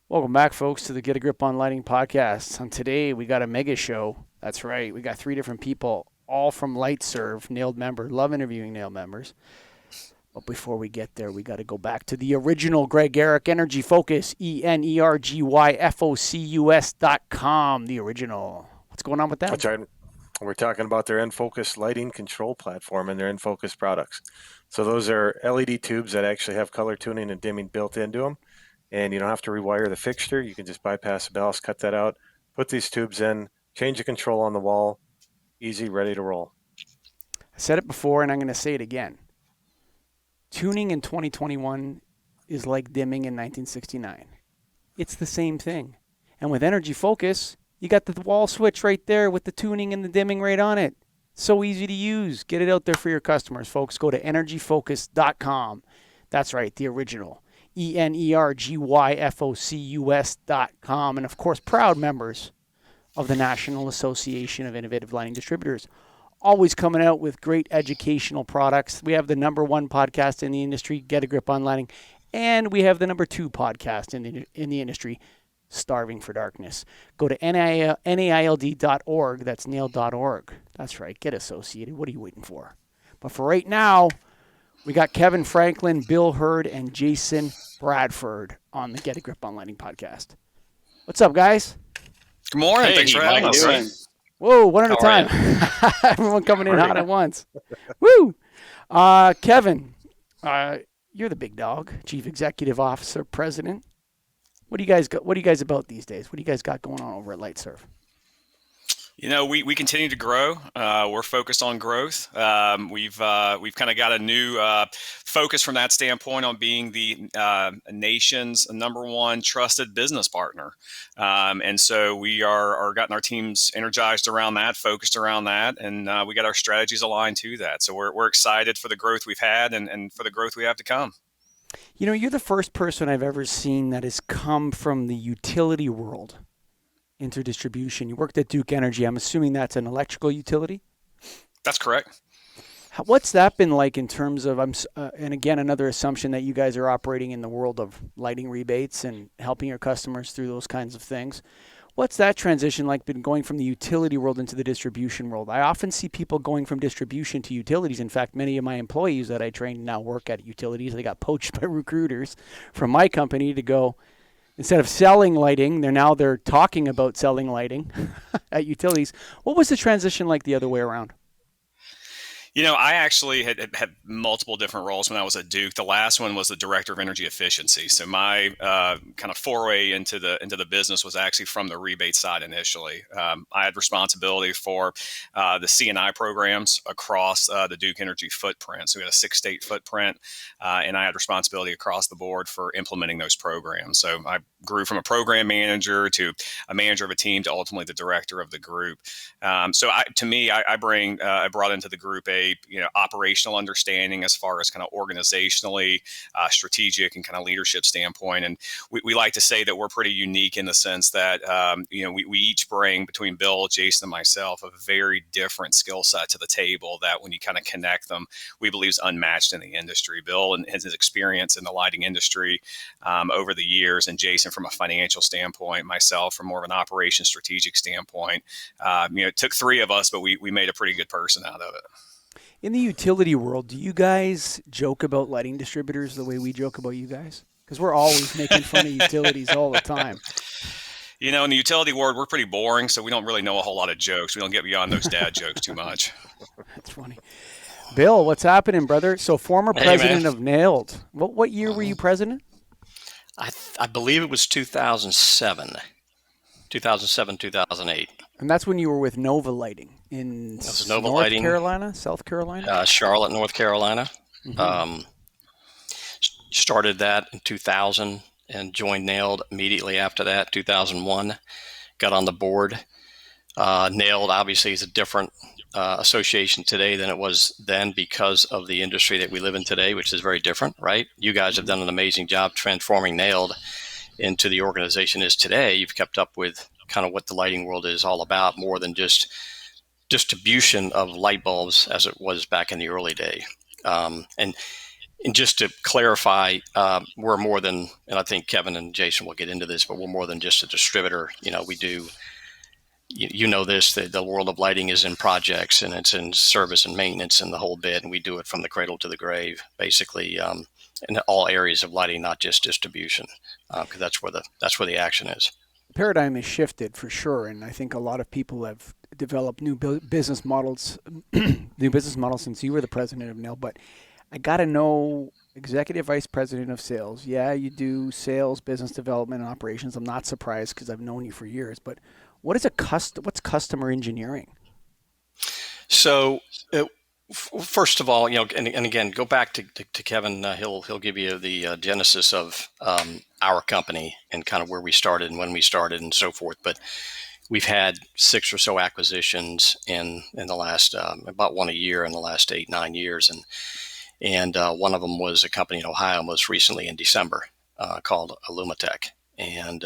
Welcome back, folks, to the Get a Grip on Lighting podcast. And today we got a mega show. That's right. We got 3 different people, all from Lightserve, Nailed member. Love interviewing Nailed members. But before we get there, we got to go back to the original Greg Ehrich, Energy Focus, ENERGYFOCUS.com, the original. What's going on with them? That's right. We're talking about their N-Focus lighting control platform and their N-Focus products. So those are LED tubes that actually have color tuning and dimming built into them. And you don't have to rewire the fixture. You can just bypass the ballast, cut that out, put these tubes in, change the control on the wall, easy, ready to roll. I said it before, and I'm going to say it again. Tuning in 2021 is like dimming in 1969. It's the same thing. And with Energy Focus, you got the wall switch right there with the tuning and the dimming right on it. So easy to use. Get it out there for your customers, folks. Go to energyfocus.com. That's right, the original. ENERGYFOCUS.com. And of course, proud members of the National Association of Innovative Lighting Distributors. Always coming out with great educational products. We have the #1 podcast in the industry, Get a Grip on Lighting, and we have the #2 podcast in the industry, Starving for Darkness. Go to NAILD.org. That's nailed.org. That's right. Get associated. What are you waiting for? But for right now, we got Kevin Franklin, Bill Hurd, and Jason Bradford on the Get a Grip on Lighting podcast. What's up, guys? Good morning. Thanks for having us. Whoa, one at a time. Everyone coming in hot at once. Woo! Kevin, you're the big dog, Chief Executive Officer, President. What do you guys about these days? What do you guys got going on over at Lightserve? You know, we continue to grow. We're focused on growth. We've kind of got a new focus from that standpoint on being the nation's #1 trusted business partner. And so we are getting our teams energized around that, focused around that, and we got our strategies aligned to that. So we're excited for the growth we've had and for the growth we have to come. You know, you're the first person I've ever seen that has come from the utility world into distribution. You worked at Duke Energy. I'm assuming that's an electrical utility? That's correct. What's that been like in terms of, and again, another assumption that you guys are operating in the world of lighting rebates and helping your customers through those kinds of things. What's that transition like been going from the utility world into the distribution world? I often see people going from distribution to utilities. In fact, many of my employees that I train now work at utilities. They got poached by recruiters from my company to go, instead of selling lighting, they're talking about selling lighting at utilities. What was the transition like the other way around? You know, I actually had multiple different roles when I was at Duke. The last one was the director of energy efficiency. So my kind of foray into the business was actually from the rebate side initially. I had responsibility for the C&I programs across the Duke Energy footprint. So we had a 6-state footprint, and I had responsibility across the board for implementing those programs. So I grew from a program manager to a manager of a team to ultimately the director of the group. I brought into the group a operational understanding as far as kind of organizationally, strategic, and kind of leadership standpoint. And we like to say that we're pretty unique in the sense that we each bring, between Bill, Jason, and myself, a very different skill set to the table that when you kind of connect them, we believe is unmatched in the industry. Bill and his experience in the lighting industry over the years, and Jason from a financial standpoint, myself from more of an operations strategic standpoint. It took 3 of us, but we made a pretty good person out of it. In the utility world, do you guys joke about lighting distributors the way we joke about you guys? Because we're always making fun of utilities all the time. You know, in the utility world, we're pretty boring, so we don't really know a whole lot of jokes. We don't get beyond those dad jokes too much. That's funny. Bill, what's happening, brother? So former president of Nailed. What year were you president? I believe it was 2007, 2008. And that's when you were with Nova Lighting in Carolina, South Carolina? Charlotte, North Carolina. Mm-hmm. Started that in 2000 and joined Nailed immediately after that, 2001. Got on the board. Nailed obviously is a different association today than it was then because of the industry that we live in today, which is very different, right? You guys have done an amazing job transforming Nailed into the organization is today. You've kept up with kind of what the lighting world is all about, more than just distribution of light bulbs as it was back in the early day. And And just to clarify, we're more than, and I think Kevin and Jason will get into this, but we're more than just a distributor. We do, this, the world of lighting is in projects and it's in service and maintenance and the whole bit. And we do it from the cradle to the grave, basically, in all areas of lighting, not just distribution, because that's where the action is. Paradigm has shifted for sure, and I think a lot of people have developed new business models, new business models since you were the president of NIL. But I got to know, executive vice president of sales. Yeah, you do sales, business development, and operations. I'm not surprised because I've known you for years. But what's customer engineering? So, first of all, and again, go back to Kevin. He'll give you the genesis of our company and kind of where we started and when we started and so forth. But we've had 6 or so acquisitions in the last about one a year in the last 8-9 years, and one of them was a company in Ohio most recently in December called Alumatech, and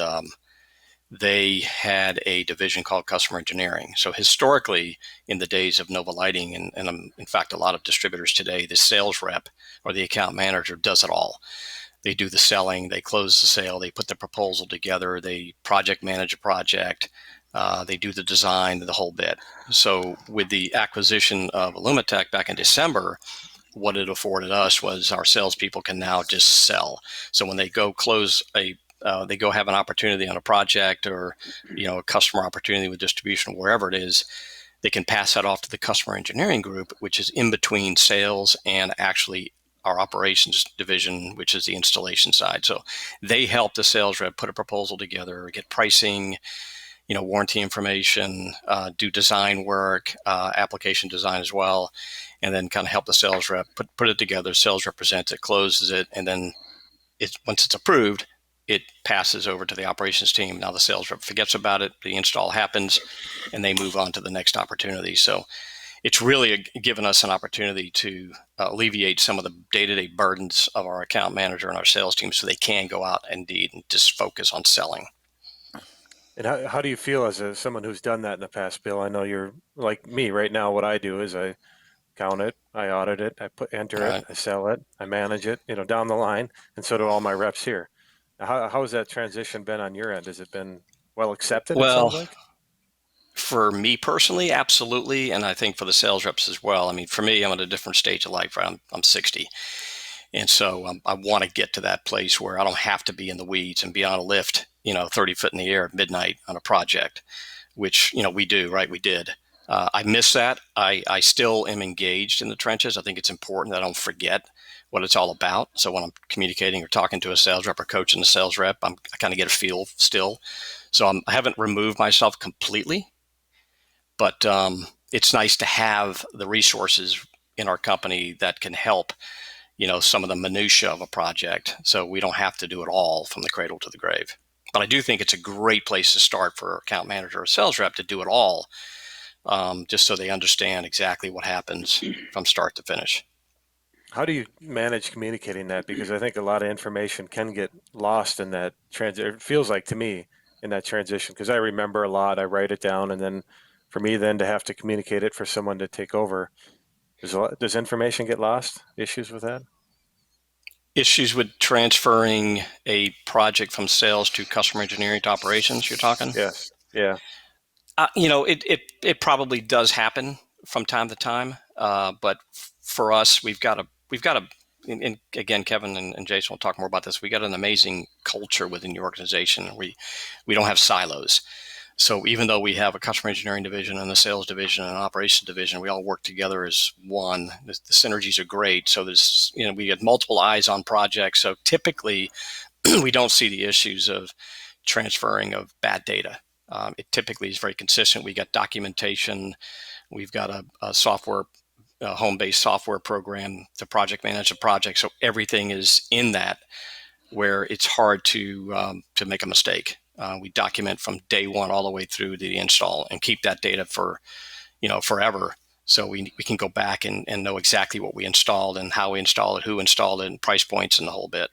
they had a division called customer engineering. So historically, in the days of Nova Lighting, and in fact, a lot of distributors today, the sales rep or the account manager does it all. They do the selling, they close the sale, they put the proposal together, they project manage a project, they do the design, the whole bit. So with the acquisition of Alumatech back in December, what it afforded us was our salespeople can now just sell. So when they go close they go have an opportunity on a project or a customer opportunity with distribution, wherever it is, they can pass that off to the customer engineering group, which is in between sales and actually our operations division, which is the installation side. So they help the sales rep put a proposal together, get pricing, warranty information, do design work, application design as well, and then kind of help the sales rep put it together. Sales rep presents it, closes it, and then once it's approved, it passes over to the operations team. Now the sales rep forgets about it, the install happens, and they move on to the next opportunity. So it's really given us an opportunity to alleviate some of the day-to-day burdens of our account manager and our sales team so they can go out indeed and just focus on selling. And how do you feel as someone who's done that in the past, Bill? I know you're like me right now. What I do is I count it, I audit it, I enter it, I sell it, I manage it, down the line, and so do all my reps here. How has that transition been on your end? Has it been well accepted, it sounds like? For me personally, absolutely. And I think for the sales reps as well. I mean, for me, I'm at a different stage of life. I'm 60. And so I want to get to that place where I don't have to be in the weeds and be on a lift, 30 foot in the air at midnight on a project, which, we do, right? We did. I miss that. I still am engaged in the trenches. I think it's important that I don't forget what it's all about. So when I'm communicating or talking to a sales rep or coaching a sales rep, I kind of get a feel still. So I haven't removed myself completely, but it's nice to have the resources in our company that can help, some of the minutia of a project. So we don't have to do it all from the cradle to the grave. But I do think it's a great place to start for account manager or sales rep to do it all, just so they understand exactly what happens from start to finish. How do you manage communicating that? Because I think a lot of information can get lost in that transition. It feels like to me in that transition, because I remember a lot, I write it down, and then for me then to have to communicate it for someone to take over. Does information get lost? Issues with that? Issues with transferring a project from sales to customer engineering to operations, you're talking? Yes. Yeah. It probably does happen from time to time, but for us, we've got a, and again, Kevin and Jason will talk more about this. We got an amazing culture within the organization. We don't have silos. So even though we have a customer engineering division and a sales division and an operations division, we all work together as one. The synergies are great. So there's, we get multiple eyes on projects. So typically we don't see the issues of transferring of bad data. It typically is very consistent. We got documentation. We've got a software, home-based software program to project manage a project. So everything is in that where it's hard to make a mistake. We document from day one all the way through the install and keep that data for, forever. So we can go back and know exactly what we installed and how we installed it, who installed it, and price points and the whole bit.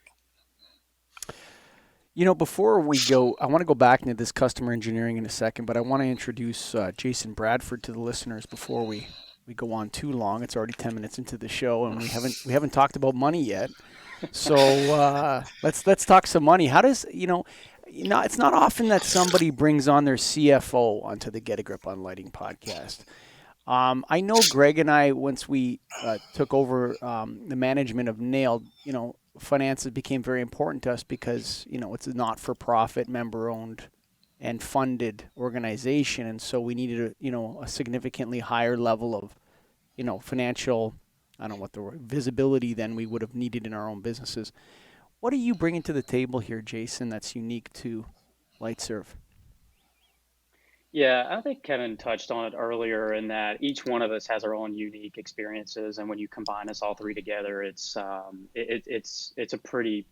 Before we go, I want to go back into this customer engineering in a second, but I want to introduce Jason Bradford to the listeners before we we go on too long. It's already 10 minutes into the show, and we haven't talked about money yet. So let's talk some money. How does it's not often that somebody brings on their CFO onto the Get a Grip on Lighting podcast. I know Greg and I, once we took over the management of Nailed, finances became very important to us because it's a not-for-profit, member-owned and funded organization, and so we needed a significantly higher level of financial, I don't know what the word, visibility than we would have needed in our own businesses. What are you bringing to the table here, Jason, that's unique to Lightserve? Yeah, I think Kevin touched on it earlier in that each one of us has our own unique experiences, and when you combine us all three together, it's a pretty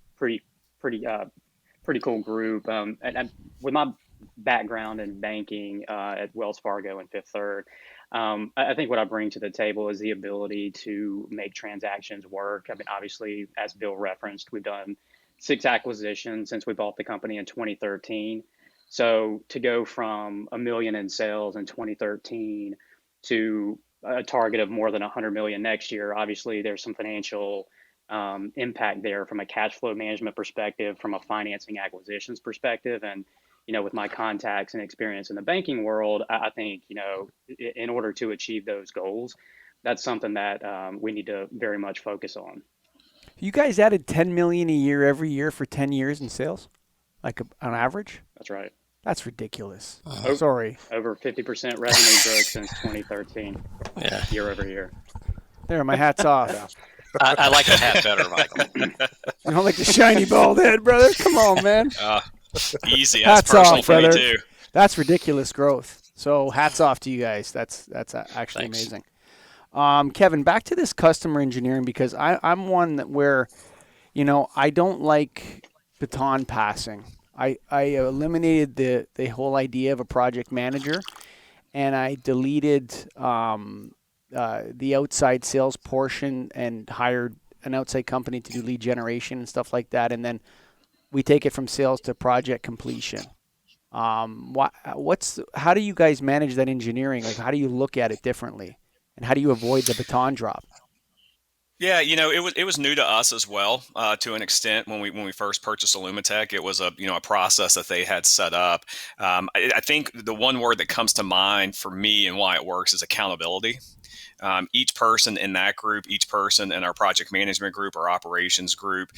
cool group. And with my background in banking at Wells Fargo and Fifth Third, I think what I bring to the table is the ability to make transactions work. I mean, obviously, as Bill referenced, we've done 6 acquisitions since we bought the company in 2013. So to go from $1 million in sales in 2013 to a target of more than 100 million next year, obviously there's some financial impact there from a cash flow management perspective, from a financing acquisitions perspective. And, with my contacts and experience in the banking world, I think, in order to achieve those goals, that's something that we need to very much focus on. You guys added 10 million a year every year for 10 years in sales, like on average? That's right. That's ridiculous. Sorry. Over 50% revenue growth since 2013. Yeah. Year over year. There, my hat's off. I like the hat better, Michael. You don't like the shiny bald head, brother? Come on, man. Easy. That's personal for me too. That's ridiculous growth. So hats off to you guys. That's actually amazing. Kevin, back to this customer engineering, because I'm one where, I don't like baton passing. I eliminated the whole idea of a project manager, and I deleted the outside sales portion and hired an outside company to do lead generation and stuff like that, and then we take it from sales to project completion. How do you guys manage that engineering? Like, how do you look at it differently, and how do you avoid the baton drop? Yeah, it was new to us as well, to an extent. When we first purchased Illumitech, it was a process that they had set up. I think the one word that comes to mind for me and why it works is accountability. Each person in that group, each person in our project management group, our operations group,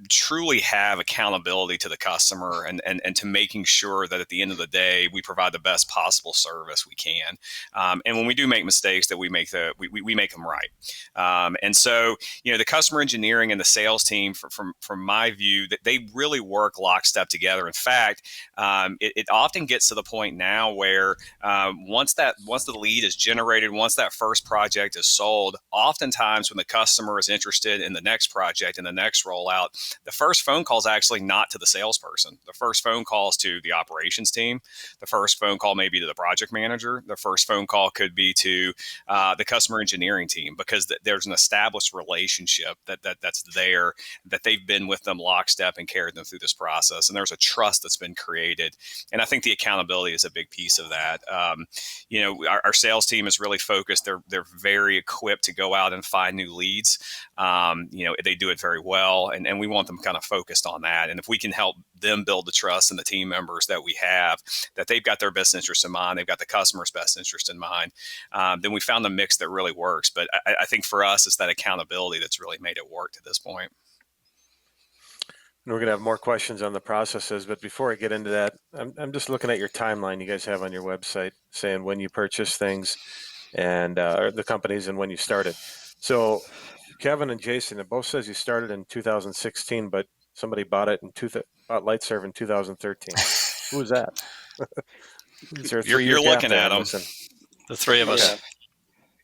truly have accountability to the customer and to making sure that at the end of the day, we provide the best possible service we can. And when we do make mistakes, that we make them right. And so, the customer engineering and the sales team, from my view, that they really work lockstep together. In fact, it often gets to the point now where once the lead is generated, once that first project is sold, oftentimes when the customer is interested in the next project and the next rollout, the first phone call is actually not to the salesperson. The first phone call is to the operations team. The first phone call may be to the project manager. The first phone call could be to the customer engineering team, because there's an established relationship that's there, that they've been with them lockstep and carried them through this process. And there's a trust that's been created. And I think the accountability is a big piece of that. Our sales team is really focused. They're very equipped to go out and find new leads. They do it very well, and we want them kind of focused on that. And if we can help them build the trust in the team members that we have, that they've got their best interest in mind, they've got the customer's best interest in mind, then we found the mix that really works. But I think for us, it's that accountability that's really made it work to this point. We're going to have more questions on the processes, but before I get into that, I'm just looking at your timeline you guys have on your website, saying when you purchase things and the companies and when you started. So Kevin and Jason, it both says you started in 2016, but somebody bought Lightserve in 2013. Who was that? You're looking at them. The three of us.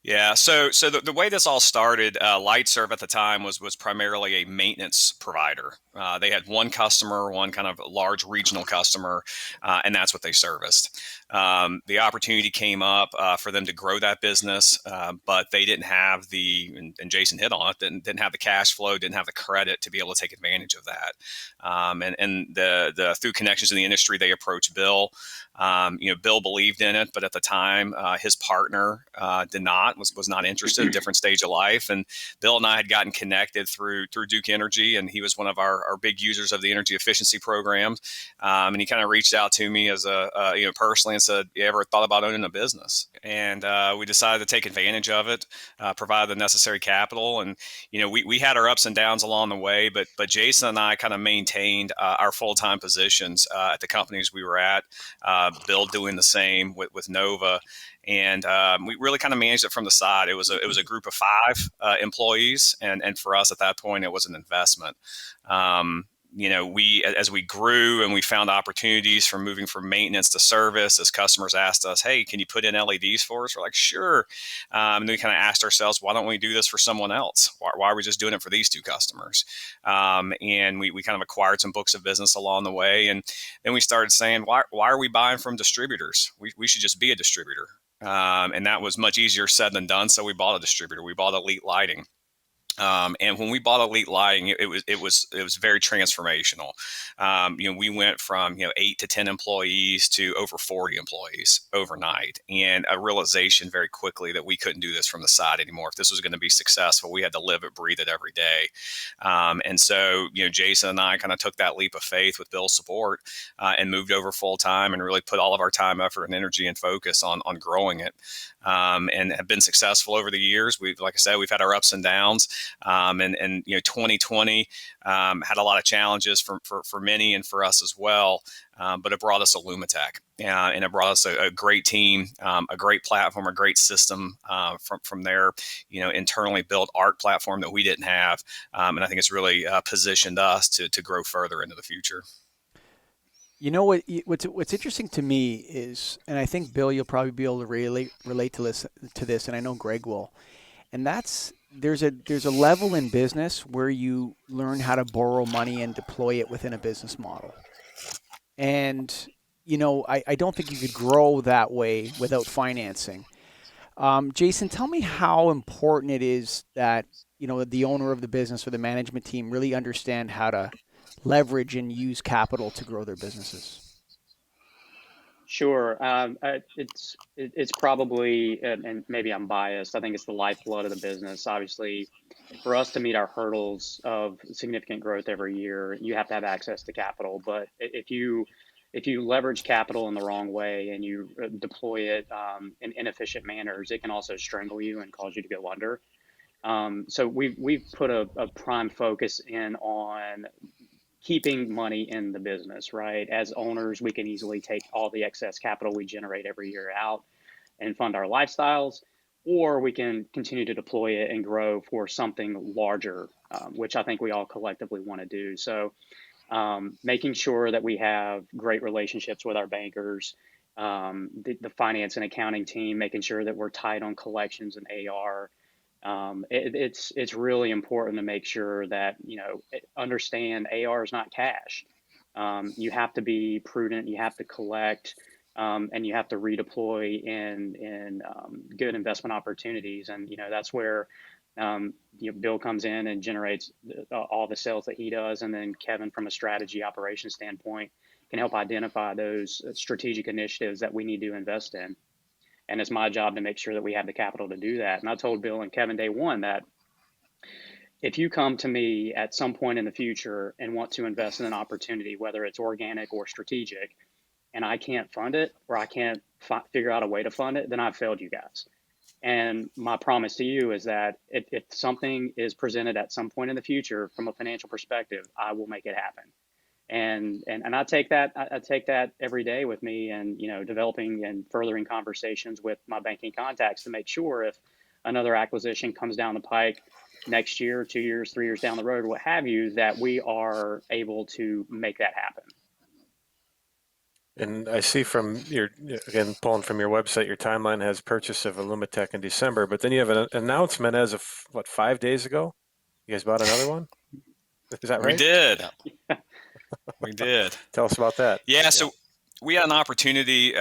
Yeah. So the way this all started, Lightserve at the time was primarily a maintenance provider. They had one customer, one kind of large regional customer, and that's what they serviced. The opportunity came up for them to grow that business, but they didn't have and Jason hit on it, didn't have the cash flow, didn't have the credit to be able to take advantage of that. And the through connections in the industry, they approached Bill. Bill believed in it, but at the time, his partner did not. was not interested. Different stage of life. And Bill and I had gotten connected through Duke Energy, and he was one of our big users of the energy efficiency program. And he kind of reached out to me as personally and said, "You ever thought about owning a business?" And we decided to take advantage of it, provide the necessary capital, and we had our ups and downs along the way, but Jason and I kind of maintained our full-time positions at the companies we were at. Bill doing the same with Nova, and we really kind of managed it from the side. It was a group of 5 employees, and for us at that point, it was an investment. As we grew and we found opportunities from moving from maintenance to service, as customers asked us, "Hey, can you put in LEDs for us?" We're like, "Sure." And we kind of asked ourselves, why don't we do this for someone else? Why are we just doing it for these 2 customers? And we kind of acquired some books of business along the way. And then we started saying, why are we buying from distributors? We should just be a distributor. And that was much easier said than done. So we bought a distributor. We bought Elite Lighting. And when we bought Elite Lighting, it was very transformational. We went from 8 to 10 employees to over 40 employees overnight, and a realization very quickly that we couldn't do this from the side anymore. If this was going to be successful, we had to live it, breathe it every day. And so Jason and I kind of took that leap of faith with Bill's support and moved over full time and really put all of our time, effort, and energy and focus on growing it. And have been successful over the years. Like I said, we've had our ups and downs. And 2020 had a lot of challenges for many and for us as well. But it brought us Illumitech, and it brought us a great team, a great platform, a great system from their internally built ARC platform that we didn't have. And I think it's really positioned us to grow further into the future. What's interesting to me is, and I think Bill, you'll probably be able to relate to this, and I know Greg will, and that's there's a level in business where you learn how to borrow money and deploy it within a business model, and I don't think you could grow that way without financing. Jason, tell me how important it is that the owner of the business or the management team really understand how to leverage and use capital to grow their businesses. Sure. It's probably, and maybe I'm biased, I think it's the lifeblood of the business. Obviously, for us to meet our hurdles of significant growth every year, you have to have access to capital. But if you leverage capital in the wrong way and you deploy it in inefficient manners, it can also strangle you and cause you to go under. So we've put a prime focus in on keeping money in the business, right? As owners, we can easily take all the excess capital we generate every year out and fund our lifestyles, or we can continue to deploy it and grow for something larger, which I think we all collectively want to do. So making sure that we have great relationships with our bankers, the finance and accounting team, making sure that we're tight on collections and AR. It's really important to make sure that understand AR is not cash. You have to be prudent. You have to collect, and you have to redeploy in good investment opportunities. And that's where Bill comes in and generates all the sales that he does, and then Kevin, from a strategy operations standpoint, can help identify those strategic initiatives that we need to invest in. And it's my job to make sure that we have the capital to do that. And I told Bill and Kevin day one that if you come to me at some point in the future and want to invest in an opportunity, whether it's organic or strategic, and I can't fund it or I can't figure out a way to fund it, then I've failed you guys. And my promise to you is that if something is presented at some point in the future from a financial perspective, I will make it happen. And I take that every day with me, and developing and furthering conversations with my banking contacts to make sure if another acquisition comes down the pike next year, 2 years, 3 years down the road, what have you, that we are able to make that happen. And I see from again, pulling from your website, your timeline has purchase of Illumitech in December, but then you have an announcement as of 5 days ago? You guys bought another one? Is that right? We did. We did. Tell us about that. Yeah. So we had an opportunity.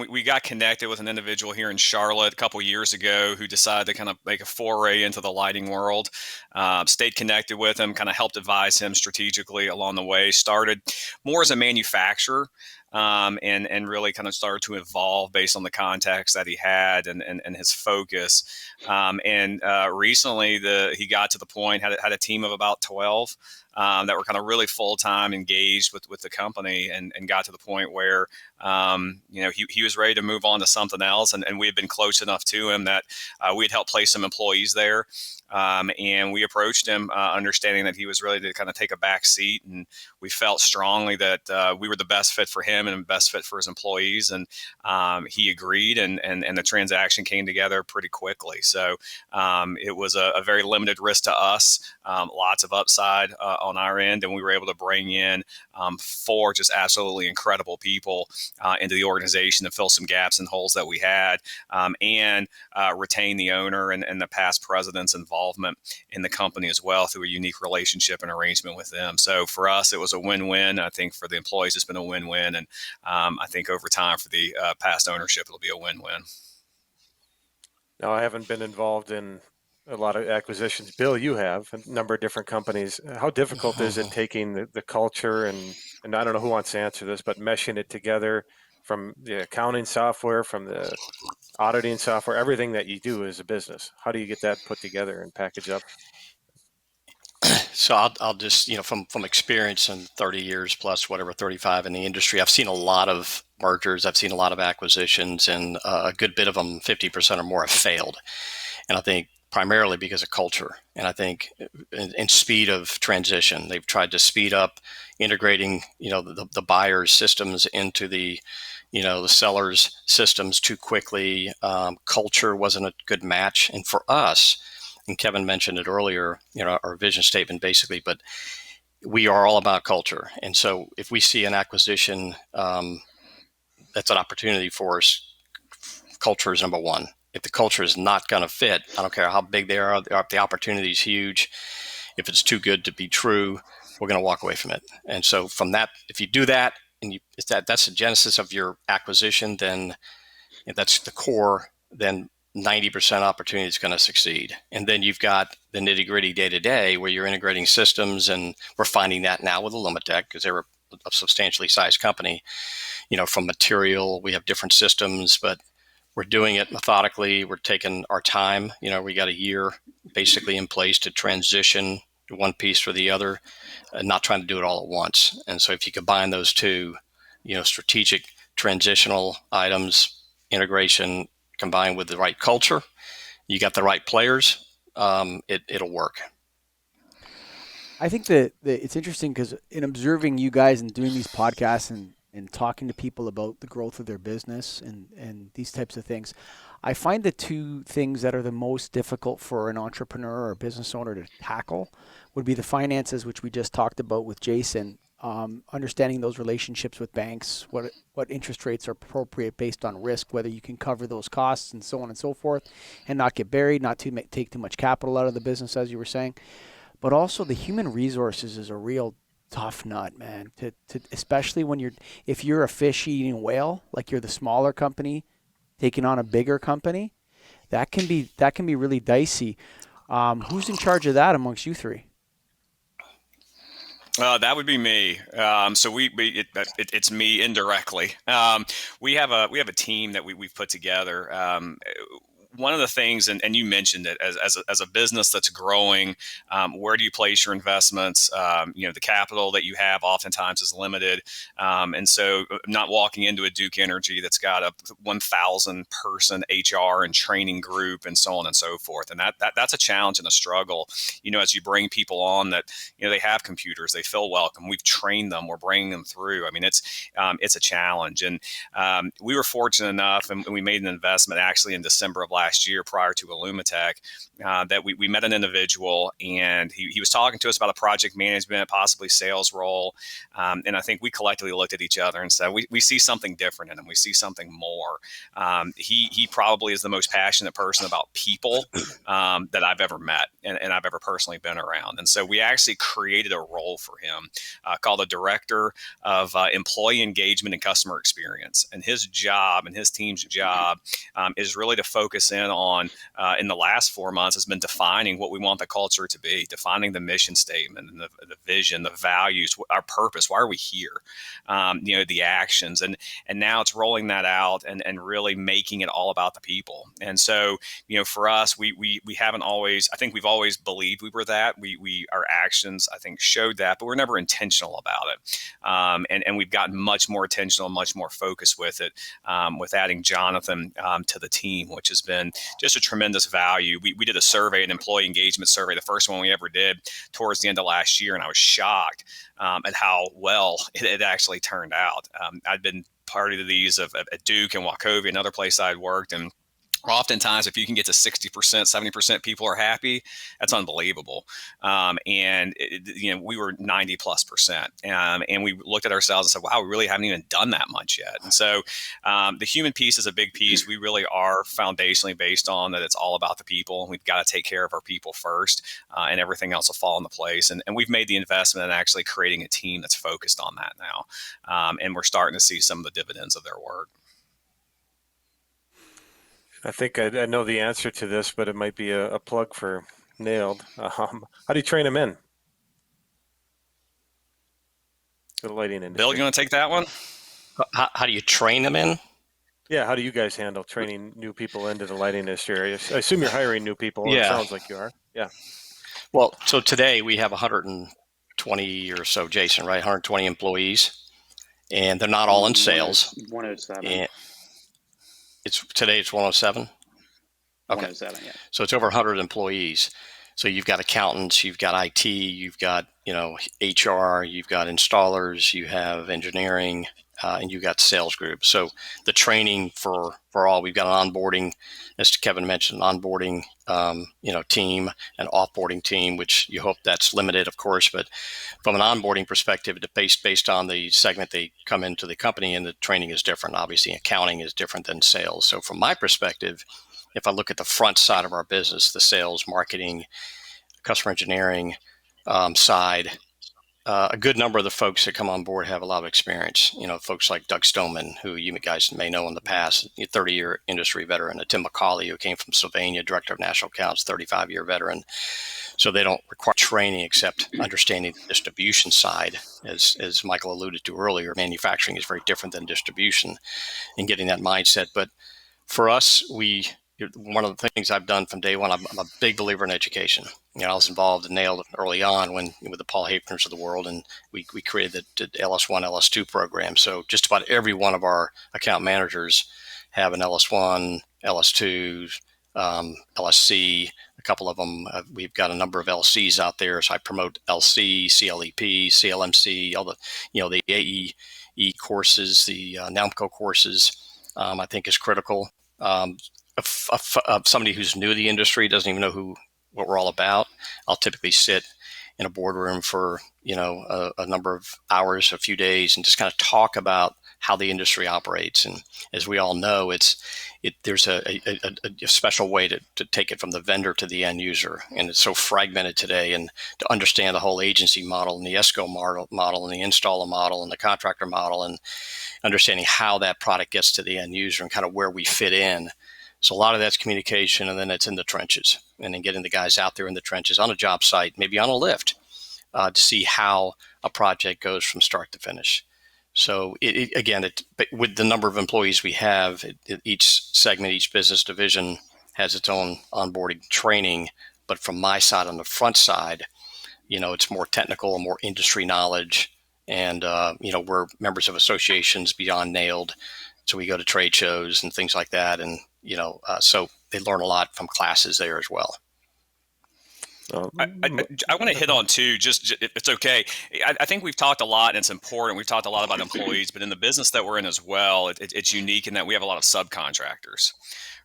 We got connected with an individual here in Charlotte a couple of years ago who decided to kind of make a foray into the lighting world. Stayed connected with him, kind of helped advise him strategically along the way. Started more as a manufacturer, and really kind of started to evolve based on the context that he had and his focus. Recently, he got to the point, had a team of about 12 that were kind of really full-time engaged with the company, and got to the point where he was ready to move on to something else, and we had been close enough to him that we had helped place some employees there. And we approached him, understanding that he was ready to kind of take a back seat, and we felt strongly that we were the best fit for him and the best fit for his employees, and he agreed, and the transaction came together pretty quickly. So it was a very limited risk to us, lots of upside on our end, and we were able to bring in 4 just absolutely incredible people into the organization to fill some gaps and holes that we had, and retain the owner and the past president's involvement in the company as well through a unique relationship and arrangement with them. So for us, it was a win-win. I think for the employees, it's been a win-win, and I think over time for the past ownership, it'll be a win-win. Now, I haven't been involved in a lot of acquisitions. Bill, you have a number of different companies. How difficult is it taking the culture and I don't know who wants to answer this, but meshing it together from the accounting software, from the auditing software, everything that you do as a business? How do you get that put together and packaged up? So I'll just, from experience in 30 years plus, whatever, 35 in the industry, I've seen a lot of mergers. I've seen a lot of acquisitions, and a good bit of them, 50% or more, have failed. And I think primarily because of culture. And I think in speed of transition, they've tried to speed up integrating, the buyer's systems into the seller's systems too quickly. Culture wasn't a good match. And for us, and Kevin mentioned it earlier, our vision statement basically, but we are all about culture. And so if we see an acquisition that's an opportunity for us, culture is number one. If the culture is not going to fit, I don't care how big they are, if the opportunity is huge, if it's too good to be true, we're going to walk away from it. And so from that, if you do that, and that's the genesis of your acquisition, then if that's the core, then 90% opportunity is going to succeed. And then you've got the nitty gritty day to day where you're integrating systems, and we're finding that now with Illumotech because they're a substantially sized company. From material, we have different systems, but we're doing it methodically. We're taking our time. We got a year basically in place to transition one piece for the other, not trying to do it all at once. And so if you combine those two, strategic transitional items, integration combined with the right culture, you got the right players, it'll work. I think that it's interesting because in observing you guys and doing these podcasts and talking to people about the growth of their business and these types of things, I find the 2 things that are the most difficult for an entrepreneur or a business owner to tackle would be the finances, which we just talked about with Jason, understanding those relationships with banks, what interest rates are appropriate based on risk, whether you can cover those costs and so on and so forth, and not get buried, not to take too much capital out of the business, as you were saying. But also the human resources is a real tough nut, man, to especially when if you're a fish eating whale, like you're the smaller company taking on a bigger company, that can be really dicey. Who's in charge of that amongst you 3? That would be me. So it's me indirectly. We have a team that we've put together. One of the things, and you mentioned it, as a business that's growing, where do you place your investments? The capital that you have oftentimes is limited. And so not walking into a Duke Energy that's got a 1,000 person HR and training group and so on and so forth. And that's a challenge and a struggle, as you bring people on that, they have computers, they feel welcome. We've trained them, we're bringing them through. I mean, it's a challenge. And we were fortunate enough, and we made an investment actually in December of last year prior to Illumotech, that we met an individual, and he was talking to us about a project management, possibly sales role. And I think we collectively looked at each other and said, we see something different in him. We see something more. He probably is the most passionate person about people that I've ever met and I've ever personally been around. And so we actually created a role for him called the Director of Employee Engagement and Customer Experience. And his job and his team's job is really to focus in on in the last 4 months has been defining what we want the culture to be, defining the mission statement and the vision, the values, our purpose. Why are we here? The actions, and now it's rolling that out and really making it all about the people. And so, for us, we haven't always, I think we've always believed we were that. Our actions, I think, showed that, but we're never intentional about it. And we've gotten much more intentional, much more focused with it, with adding Jonathan to the team, which has been just a tremendous value. We did a survey, an employee engagement survey, the first one we ever did towards the end of last year, and I was shocked at how well it actually turned out. I'd been part of these at Duke and Wachovia, another place I'd worked, and oftentimes, if you can get to 60%, 70% people are happy, that's unbelievable. And we were 90+%. And we looked at ourselves and said, wow, we really haven't even done that much yet. And so the human piece is a big piece. We really are foundationally based on that. It's all about the people. We've got to take care of our people first, and everything else will fall into place. And we've made the investment in actually creating a team that's focused on that now. And we're starting to see some of the dividends of their work. I think I know the answer to this, but it might be a plug for Nailed. How do you train them in to the lighting industry? Bill, you want to take that one? How do you train them in? Yeah, how do you guys handle training new people into the lighting industry? I assume you're hiring new people. Yeah. It sounds like you are. Yeah. Well, so today we have 120 or so, Jason, right? 120 employees, and they're not all in sales. 107. Today it's 107. Okay. 107, yeah. So it's over 100 employees. So you've got accountants, you've got IT, you've got HR, you've got installers, you have engineering, and you've got sales groups. So the training for all, we've got an onboarding, as Kevin mentioned, onboarding team, an offboarding team, which you hope that's limited, of course. But from an onboarding perspective, based on the segment they come into the company, and the training is different. Obviously, accounting is different than sales. So from my perspective, if I look at the front side of our business, the sales, marketing, customer engineering side, a good number of the folks that come on board have a lot of experience. Folks like Doug Stoneman, who you guys may know in the past, a 30-year industry veteran, Tim McCauley, who came from Sylvania, Director of National Accounts, 35-year veteran. So they don't require training except understanding the distribution side. As Michael alluded to earlier, manufacturing is very different than distribution, and getting that mindset. But for us, one of the things I've done from day one, I'm a big believer in education. I was involved in Nailed early on with the Paul Hafners of the world, and we created the LS1, LS2 program. So just about every one of our account managers have an LS1, LS2, LSC. A couple of them, we've got a number of LCs out there. So I promote LC, CLEP, CLMC, all the AE courses, the NALMCO courses. I think is critical. Somebody who's new to the industry, doesn't even know what we're all about, I'll typically sit in a boardroom for a number of hours, a few days, and just kind of talk about how the industry operates. And as we all know, there's a special way to take it from the vendor to the end user, and it's so fragmented today. And to understand the whole agency model and the ESCO model and the installer model and the contractor model, and understanding how that product gets to the end user and kind of where we fit in. So a lot of that's communication, and then it's in the trenches, and then getting the guys out there in the trenches on a job site, maybe on a lift, to see how a project goes from start to finish. So with the number of employees we have, each segment, each business division has its own onboarding training. But from my side, on the front side, it's more technical and more industry knowledge. And, we're members of associations beyond Nailed. So we go to trade shows and things like that. And, so they learn a lot from classes there as well. I want to hit on too, just if it's okay. I think we've talked a lot, and it's important. We've talked a lot about employees, but in the business that we're in as well, it's unique in that we have a lot of subcontractors,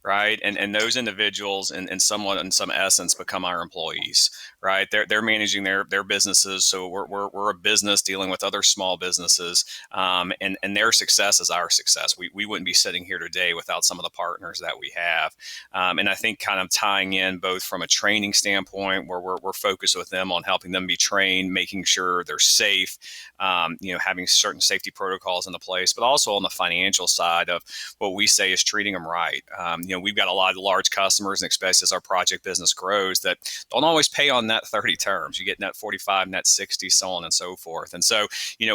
right? And those individuals, in some essence, become our employees, right? They're managing their businesses, so we're a business dealing with other small businesses, and their success is our success. We wouldn't be sitting here today without some of the partners that we have, and I think kind of tying in both from a training standpoint, where we're focused with them on helping them be trained, making sure they're safe, having certain safety protocols into place, but also on the financial side of what we say is treating them right. we've got a lot of large customers, and especially as our project business grows, that don't always pay on net 30 terms. You get net 45, net 60, so on and so forth. And so,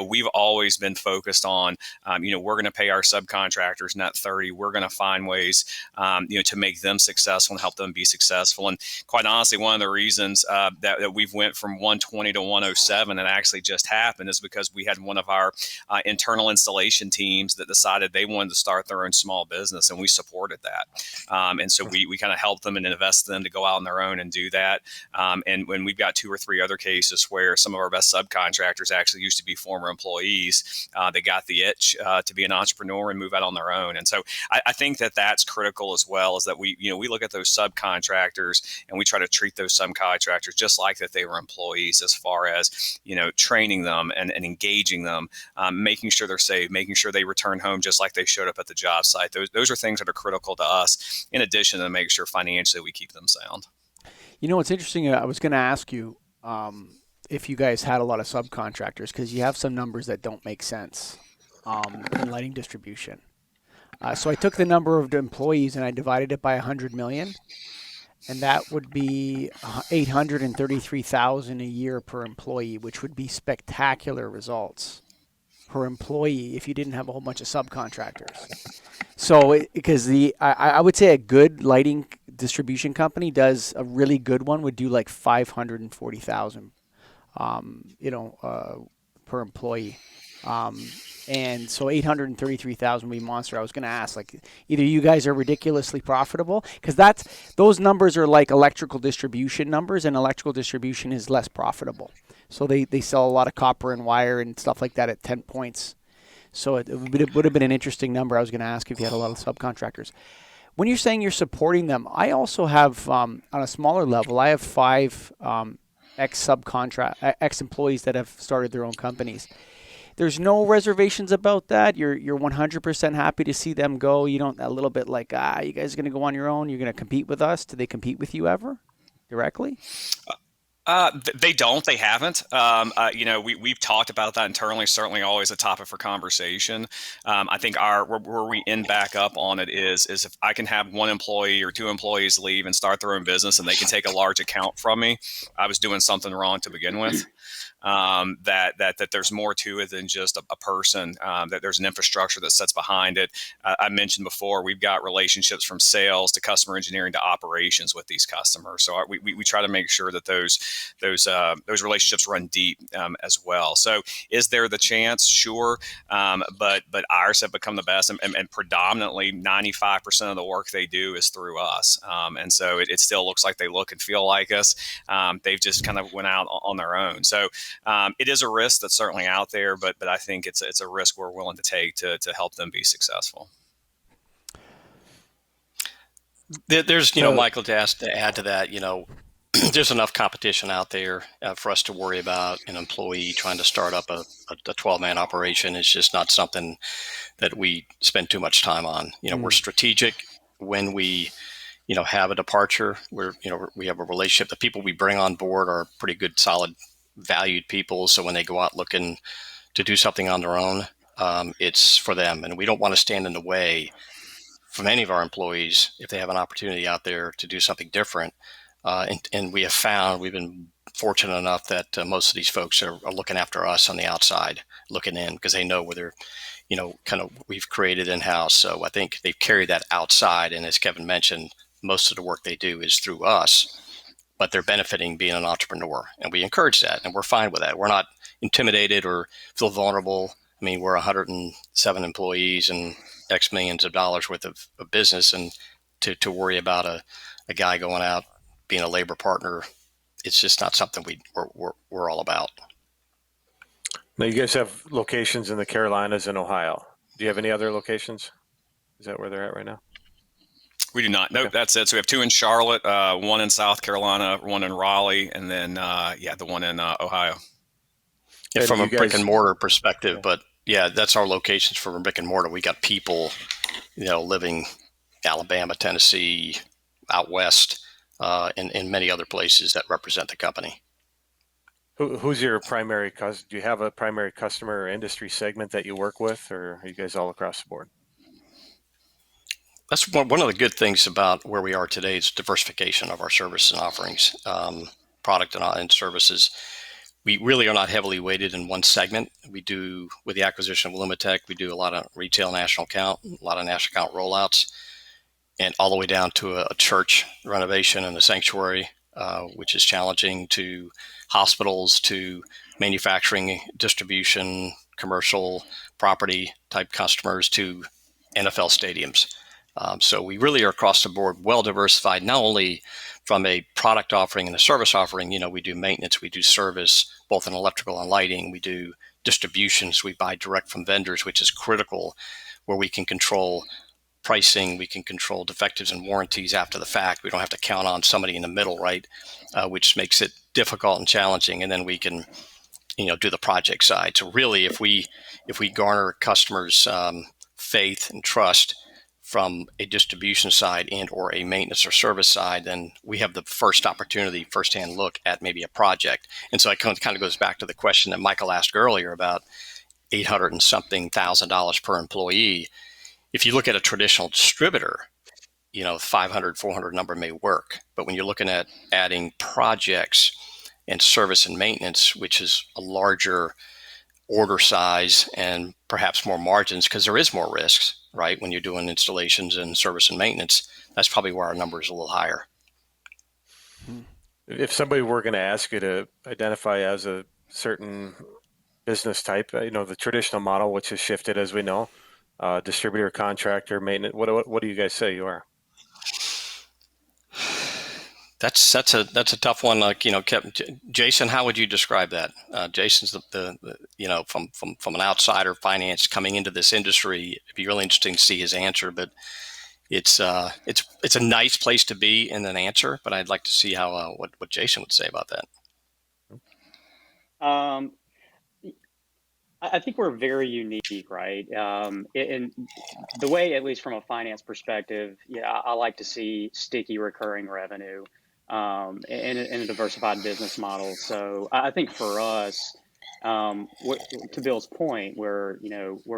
we've always been focused on, we're going to pay our subcontractors net 30. We're going to find ways, to make them successful and help them be successful. And quite honestly, one of the reasons that we've went from 120 to 107 and actually just happened is because we had one of our internal installation teams that decided they wanted to start their own small business, and we supported that. And so we kind of helped them and invested them to go out on their own and do that. And when we've got 2 or 3 other cases where some of our best subcontractors actually used to be former employees, they got the itch to be an entrepreneur and move out on their own. And so I think that that's critical as well, is that we look at those subcontractors and we try to treat those subcontractors just like that they were employees, as far as, training them and engaging them, making sure they're safe, making sure they return home just like they showed up at the job site. Those are things that are critical to us, in addition to make sure financially we keep them sound. It's interesting. I was going to ask you if you guys had a lot of subcontractors, because you have some numbers that don't make sense in lighting distribution. So I took the number of employees and I divided it by 100 million, and that would be 833,000 a year per employee, which would be spectacular results per employee if you didn't have a whole bunch of subcontractors. So because I would say a good lighting distribution company does, a really good one would do like 540,000 per employee. And so 833,000 would be monster. I was going to ask, like, either you guys are ridiculously profitable, because those numbers are like electrical distribution numbers, and electrical distribution is less profitable. So they sell a lot of copper and wire and stuff like that at 10 points. So it would have been an interesting number. I was going to ask if you had a lot of subcontractors. When you're saying you're supporting them, I also have, on a smaller level, I have 5 ex-employees that have started their own companies. There's no reservations about that. You're 100% happy to see them go. You don't, a little bit like, you guys are going to go on your own. You're going to compete with us. Do they compete with you ever directly? They don't. They haven't. We've talked about that internally. Certainly, always a topic for conversation. I think where we end back up on it is if I can have 1 employee or 2 employees leave and start their own business, and they can take a large account from me, I was doing something wrong to begin with. That there's more to it than just a person, that there's an infrastructure that sits behind it. I mentioned before, we've got relationships from sales to customer engineering to operations with these customers. So we try to make sure that those relationships run deep as well. So is there the chance? Sure. But ours have become the best, and predominantly 95% of the work they do is through us. And so it still looks like they look and feel like us. They've just kind of went out on their own. So it is a risk that's certainly out there, but I think it's a risk we're willing to take to help them be successful. There's, Michael, to add to that, there's enough competition out there for us to worry about an employee trying to start up a 12-man operation. It's just not something that we spend too much time on. We're strategic when we, have a departure. We have a relationship. The people we bring on board are pretty good, solid, valued people. So when they go out looking to do something on their own, it's for them. And we don't want to stand in the way from any of our employees if they have an opportunity out there to do something different. And we have found, we've been fortunate enough that most of these folks are looking after us on the outside, looking in, because they know where they're, kind of we've created in-house. So I think they've carried that outside. And as Kevin mentioned, most of the work they do is through us, but they're benefiting being an entrepreneur. And we encourage that, and we're fine with that. We're not intimidated or feel vulnerable. I mean, we're 107 employees and X millions of dollars worth of business. And to worry about a guy going out being a labor partner, it's just not something we're all about. Now, you guys have locations in the Carolinas and Ohio. Do you have any other locations? Is that where they're at right now? We do not. Nope, that's it. So we have 2 in Charlotte, 1 in South Carolina, 1 in Raleigh, and then the one in Ohio. Yeah, from a brick and mortar perspective, but yeah, that's our locations for a brick and mortar. We got people, living Alabama, Tennessee, out west, and in many other places that represent the company. Who's your primary customer? Do you have a primary customer or industry segment that you work with, or are you guys all across the board? that's one of the good things about where we are today is diversification of our services and offerings, product and services. We really are not heavily weighted in one segment. We do, with the acquisition of Lumitech, we do a lot of retail national account, a lot of national account rollouts, and all the way down to a church renovation and a sanctuary, which is challenging, to hospitals, to manufacturing, distribution, commercial property type customers, to NFL stadiums. So we really are across the board well diversified, not only from a product offering and a service offering. We do maintenance, we do service, both in electrical and lighting. We do distributions, we buy direct from vendors, which is critical, where we can control pricing, we can control defectives and warranties after the fact. We don't have to count on somebody in the middle, right? Which makes it difficult and challenging. And then we can, do the project side. So really, if we garner customers' faith and trust from a distribution side and or a maintenance or service side, then we have the firsthand look at maybe a project. And so it kind of goes back to the question that Michael asked earlier about $800 and something thousand per employee. If you look at a traditional distributor, 500, 400 number may work. But when you're looking at adding projects and service and maintenance, which is a larger order size and perhaps more margins, because there is more risks, right? When you're doing installations and service and maintenance, that's probably where our number is a little higher. If somebody were going to ask you to identify as a certain business type, the traditional model, which has shifted, as we know, distributor, contractor, maintenance, what do you guys say you are? That's a tough one. Jason, how would you describe that? Jason's the from an outsider finance coming into this industry. It'd be really interesting to see his answer, but it's a nice place to be in an answer. But I'd like to see how what Jason would say about that. I think we're very unique, right? In the way, at least from a finance perspective, I like to see sticky recurring revenue in a diversified business model. So I think for us, to Bill's point, we're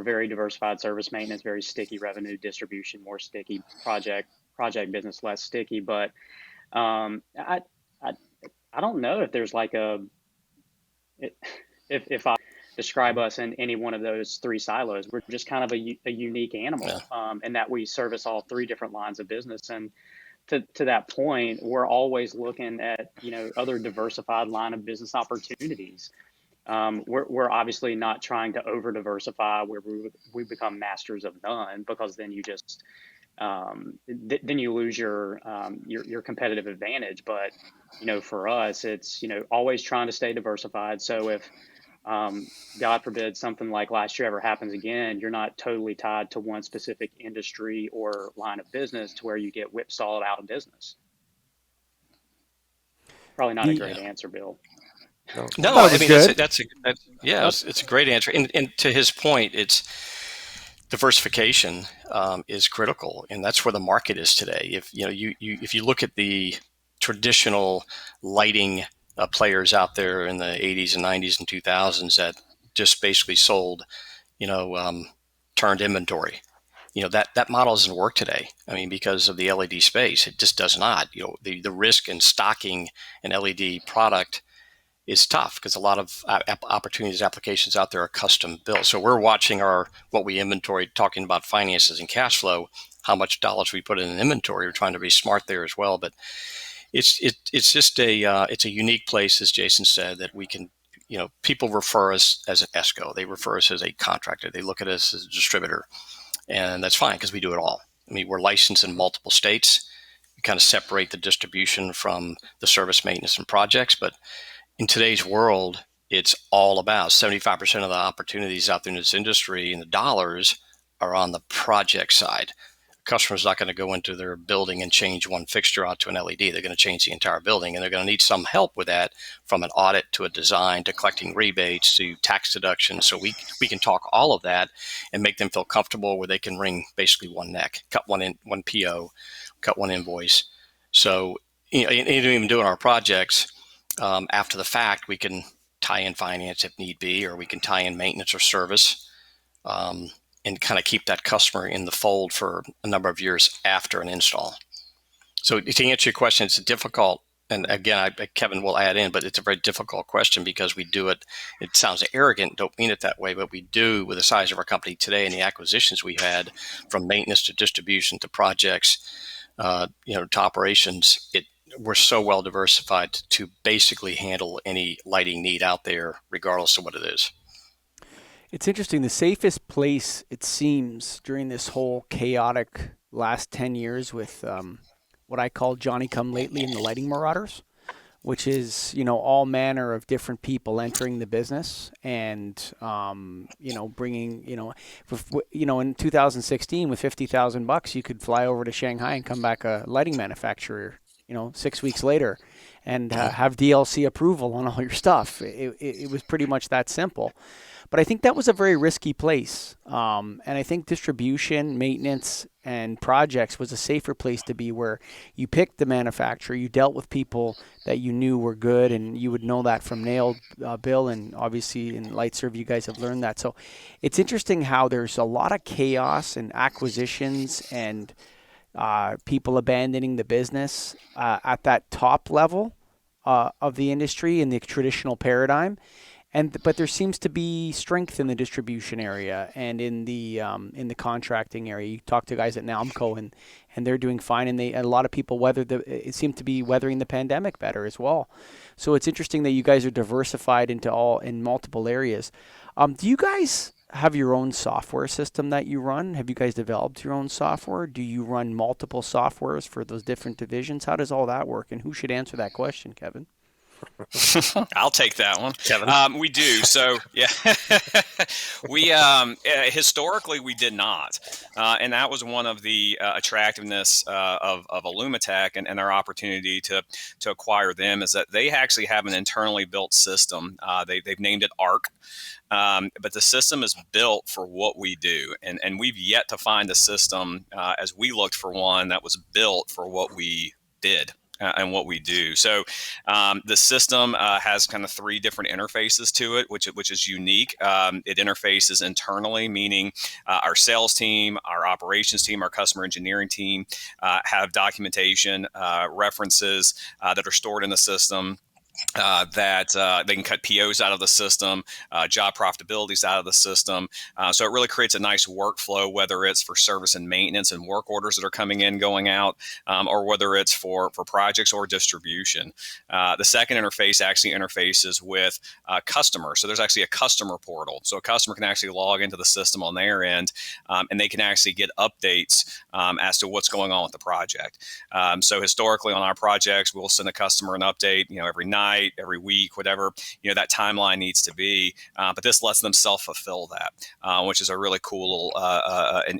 very diversified: service, maintenance, very sticky revenue; distribution, more sticky; project business, less sticky. But I don't know if there's like if I describe us in any one of those three silos. We're just kind of a unique animal, in that we service all three different lines of business. And to that point, we're always looking at other diversified line of business opportunities. We're obviously not trying to over diversify where we become masters of none, because then you just then you lose your competitive advantage. But for us, it's always trying to stay diversified. So if God forbid something like last year ever happens again, you're not totally tied to one specific industry or line of business to where you get whipsawed out of business. Probably not a great answer, Bill. No, I mean, it's a great answer. And to his point, it's diversification is critical, and that's where the market is today. If if you look at the traditional lighting players out there in the 80s and 90s and 2000s that just basically sold, turned inventory. That model doesn't work today. I mean, because of the LED space, it just does not. The risk in stocking an LED product is tough, because a lot of applications out there are custom built. So we're watching what we inventory, talking about finances and cash flow, how much dollars we put in an inventory. We're trying to be smart there as well. But it's just it's a unique place, as Jason said, that we can, people refer us as an ESCO. They refer us as a contractor. They look at us as a distributor, and that's fine, because we do it all. I mean, we're licensed in multiple states. We kind of separate the distribution from the service, maintenance, and projects. But in today's world, it's all about 75% of the opportunities out there in this industry and the dollars are on the project side. Customer's not going to go into their building and change one fixture out to an LED. They're going to change the entire building, and they're going to need some help with that, from an audit to a design to collecting rebates to tax deductions. So we can talk all of that and make them feel comfortable, where they can wring basically one neck, cut one PO, cut one invoice. So even doing our projects, after the fact, we can tie in finance if need be, or we can tie in maintenance or service. And and kind of keep that customer in the fold for a number of years after an install. So to answer your question, it's difficult. And again, Kevin will add in, but it's a very difficult question because we do it. It sounds arrogant, don't mean it that way, but we do with the size of our company today and the acquisitions we had from maintenance to distribution to projects, to operations. We're so well diversified to basically handle any lighting need out there, regardless of what it is. It's interesting. The safest place, it seems, during this whole chaotic last 10 years with what I call Johnny Come Lately and the lighting marauders, which is, all manner of different people entering the business and, bringing, in 2016 with $50,000, you could fly over to Shanghai and come back a lighting manufacturer, 6 weeks later and have DLC approval on all your stuff. It was pretty much that simple. But I think that was a very risky place. And I think distribution, maintenance, and projects was a safer place to be, where you picked the manufacturer, you dealt with people that you knew were good, and you would know that from Nailed, Bill, and obviously in Lightserve you guys have learned that. So it's interesting how there's a lot of chaos and acquisitions and people abandoning the business at that top level of the industry in the traditional paradigm. But there seems to be strength in the distribution area and in the contracting area. You talk to guys at Nalmco and they're doing fine, and a lot of people it seemed to be weathering the pandemic better as well. So it's interesting that you guys are diversified in multiple areas. Do you guys have your own software system that you run? Have you guys developed your own software? Do you run multiple softwares for those different divisions? How does all that work? And who should answer that question, Kevin? I'll take that one, Kevin. We do. So, yeah, we historically we did not, and that was one of the attractiveness of Illumitech and our opportunity to acquire them, is that they actually have an internally built system. They've named it ARC. But the system is built for what we do, and we've yet to find a system as we looked for one that was built for what we did. And what we do. So the system has kind of three different interfaces to it, which is unique. It interfaces internally, meaning our sales team, our operations team, our customer engineering team have documentation, references that are stored in the system. That they can cut POs out of the system, job profitabilities out of the system. So it really creates a nice workflow, whether it's for service and maintenance and work orders that are coming in, going out, or whether it's for projects or distribution. The second interface actually interfaces with customers. So there's actually a customer portal. So a customer can actually log into the system on their end, and they can actually get updates as to what's going on with the project. So historically on our projects, we'll send a customer an update, every night, every week, whatever that timeline needs to be. But this lets them self-fulfill that, which is a really cool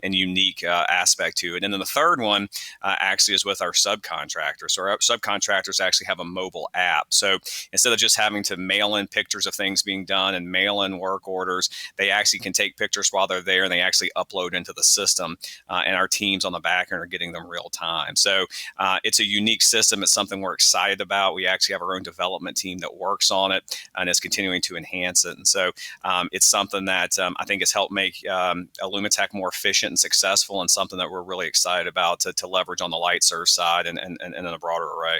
and unique aspect to it. And then the third one actually is with our subcontractors. So our subcontractors actually have a mobile app. So instead of just having to mail in pictures of things being done and mail in work orders, they actually can take pictures while they're there, and they actually upload into the system. And our teams on the back end are getting them real time. So it's a unique system. It's something we're excited about. We actually have our own development team that works on it and is continuing to enhance it. And so it's something that I think has helped make Illumitech more efficient and successful, and something that we're really excited about to leverage on the Lightserve side and in a broader array.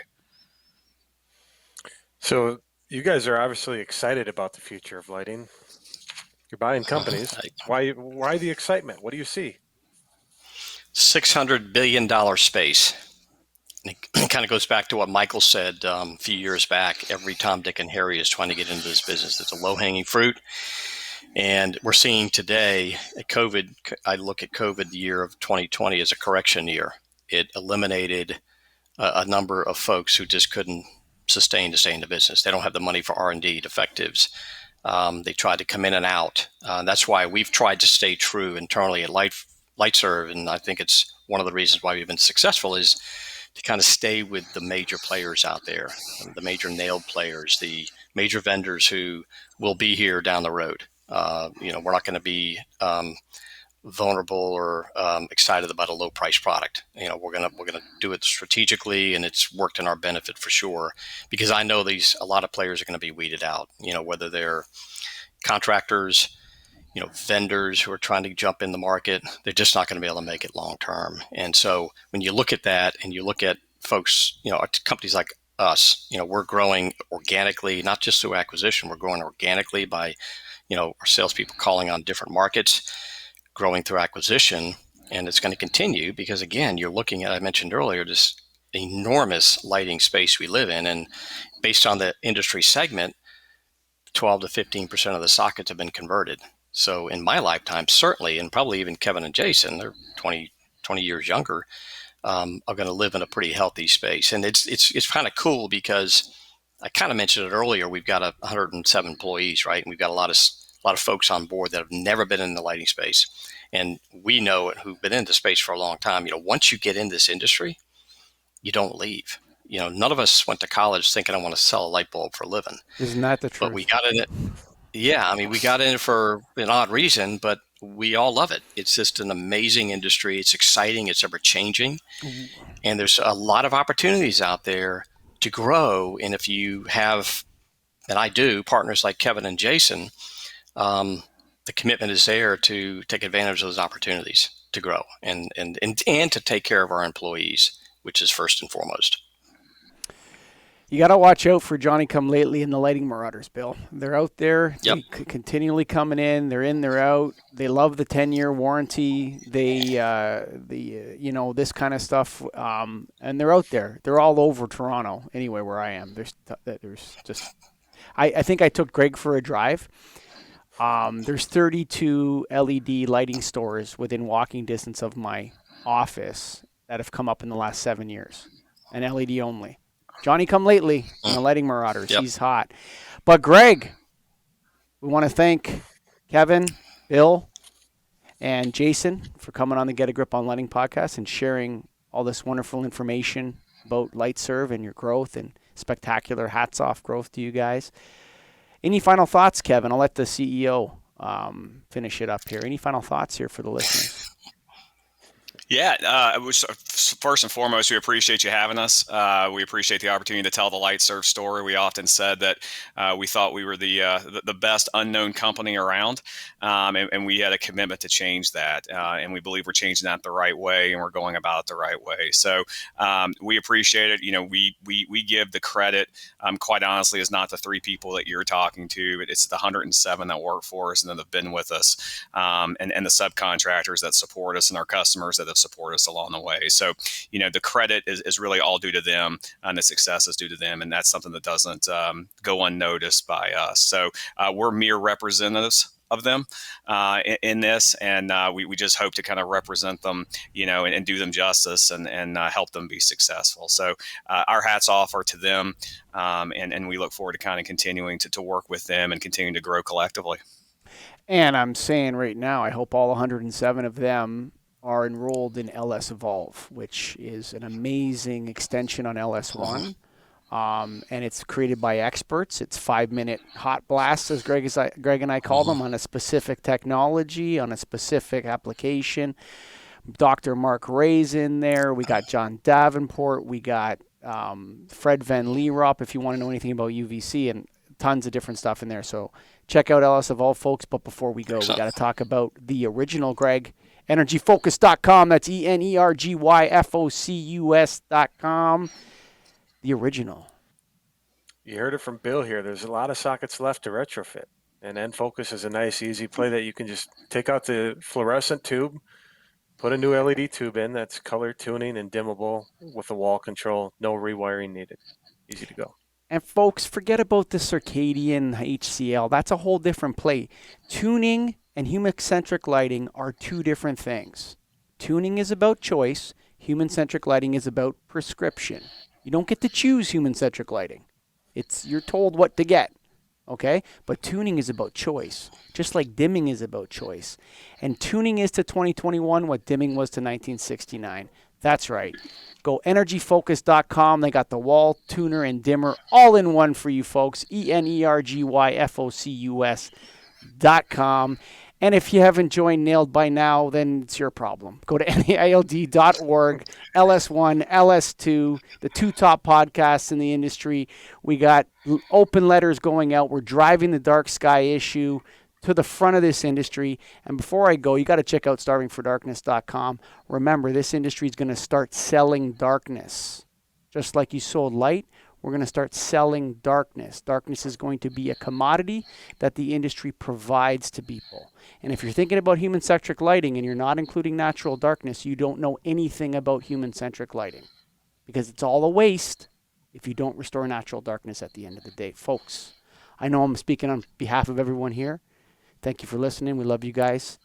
So you guys are obviously excited about the future of lighting. You're buying companies. Why the excitement? What do you see? $600 billion space. It kind of goes back to what Michael said a few years back. Every Tom, Dick, and Harry is trying to get into this business. It's a low-hanging fruit. And we're seeing today, COVID, I look at COVID, the year of 2020, as a correction year. It eliminated a number of folks who just couldn't sustain to stay in the business. They don't have the money for R&D, defectives. They tried to come in and out. That's why we've tried to stay true internally at Lightserve, and I think it's one of the reasons why we've been successful is to kind of stay with the major players out there, the major nailed players, the major vendors who will be here down the road. We're not going to be vulnerable or excited about a low price product. We're gonna do it strategically, and it's worked in our benefit for sure. Because I know a lot of players are going to be weeded out. Whether they're contractors, vendors who are trying to jump in the market, they're just not going to be able to make it long term. And so when you look at that and you look at folks, companies like us, we're growing organically, not just through acquisition. We're growing organically by, our salespeople calling on different markets, growing through acquisition. And it's going to continue because, again, you're looking at, I mentioned earlier, this enormous lighting space we live in. And based on the industry segment, 12 to 15% of the sockets have been converted. So in my lifetime, certainly, and probably even Kevin and Jason, they're 20 years younger, are going to live in a pretty healthy space. And it's kind of cool because I kind of mentioned it earlier. We've got 107 employees, right? And we've got a lot of folks on board that have never been in the lighting space. And we know it, who've been in the space for a long time. Once you get in this industry, you don't leave. None of us went to college thinking I want to sell a light bulb for a living. Isn't that the truth? But we got in it. Yeah, we got in it for an odd reason, but we all love it. It's just an amazing industry. It's exciting. It's ever changing. And there's a lot of opportunities out there to grow. And if you have, and I do, partners like Kevin and Jason, the commitment is there to take advantage of those opportunities to grow and to take care of our employees, which is first and foremost. You got to watch out for Johnny Come Lately and the lighting marauders, Bill. They're out there, Yep. continually coming in. They're in, they're out. They love the 10-year warranty. They, this kind of stuff. And they're out there. They're all over Toronto, anyway, where I am. There's just, I think I took Greg for a drive. There's 32 LED lighting stores within walking distance of my office that have come up in the last 7 years, and LED only. Johnny Come Lately and the Lighting Marauders. Yep. He's hot. But Greg, we want to thank Kevin, Bill, and Jason for coming on the Get a Grip on Lighting podcast and sharing all this wonderful information about Lightserve and your growth and spectacular hats off growth to you guys. Any final thoughts, Kevin? I'll let the CEO finish it up here. Any final thoughts here for the listeners? Yeah, first and foremost, we appreciate you having us. We appreciate the opportunity to tell the Lightserve story. We often said that we thought we were the best unknown company around, and we had a commitment to change that. And we believe we're changing that the right way, and we're going about it the right way. So we appreciate it. We give the credit, quite honestly, is not the 3 people that you're talking to, but it's the 107 that work for us and that have been with us, and the subcontractors that support us and our customers that have support us along the way. So, the credit is really all due to them, and the success is due to them. And that's something that doesn't go unnoticed by us. So we're mere representatives of them in this, and we just hope to kind of represent them, and do them justice and help them be successful. So our hats off are to them, and we look forward to kind of continuing to work with them and continuing to grow collectively. And I'm saying right now, I hope all 107 of them are enrolled in LS Evolve, which is an amazing extension on LS1. And it's created by experts. It's 5-minute hot blasts, as Greg and I call them, on a specific technology, on a specific application. Dr. Mark Ray's in there. We got John Davenport. We got Fred Van Leerop, if you want to know anything about UVC, and tons of different stuff in there. So check out LS Evolve, folks. But before we go, we got to talk about the original Greg. EnergyFocus.com. That's EnergyFocus.com. The original. You heard it from Bill here. There's a lot of sockets left to retrofit. And N-Focus is a nice, easy play that you can just take out the fluorescent tube, put a new LED tube in that's color tuning and dimmable with a wall control. No rewiring needed. Easy to go. And folks, forget about the circadian HCL. That's a whole different play. Tuning and human-centric lighting are 2 different things. Tuning is about choice. Human-centric lighting is about prescription. You don't get to choose human-centric lighting. You're told what to get, okay? But tuning is about choice, just like dimming is about choice. And tuning is to 2021 what dimming was to 1969. That's right. Go EnergyFocus.com. They got the wall, tuner, and dimmer all in one for you folks. EnergyFocus.com. And if you haven't joined Nailed by now, then it's your problem. Go to NAILD.org, LS1, LS2, the 2 top podcasts in the industry. We got open letters going out. We're driving the dark sky issue to the front of this industry. And before I go, you got to check out starvingfordarkness.com. Remember, this industry is going to start selling darkness. Just like you sold light, we're going to start selling darkness. Darkness is going to be a commodity that the industry provides to people. And if you're thinking about human-centric lighting and you're not including natural darkness, you don't know anything about human-centric lighting, because it's all a waste if you don't restore natural darkness at the end of the day. Folks, I know I'm speaking on behalf of everyone here. Thank you for listening. We love you guys.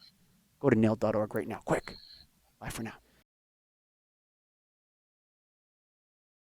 Go to nailed.org right now. Quick. Bye for now.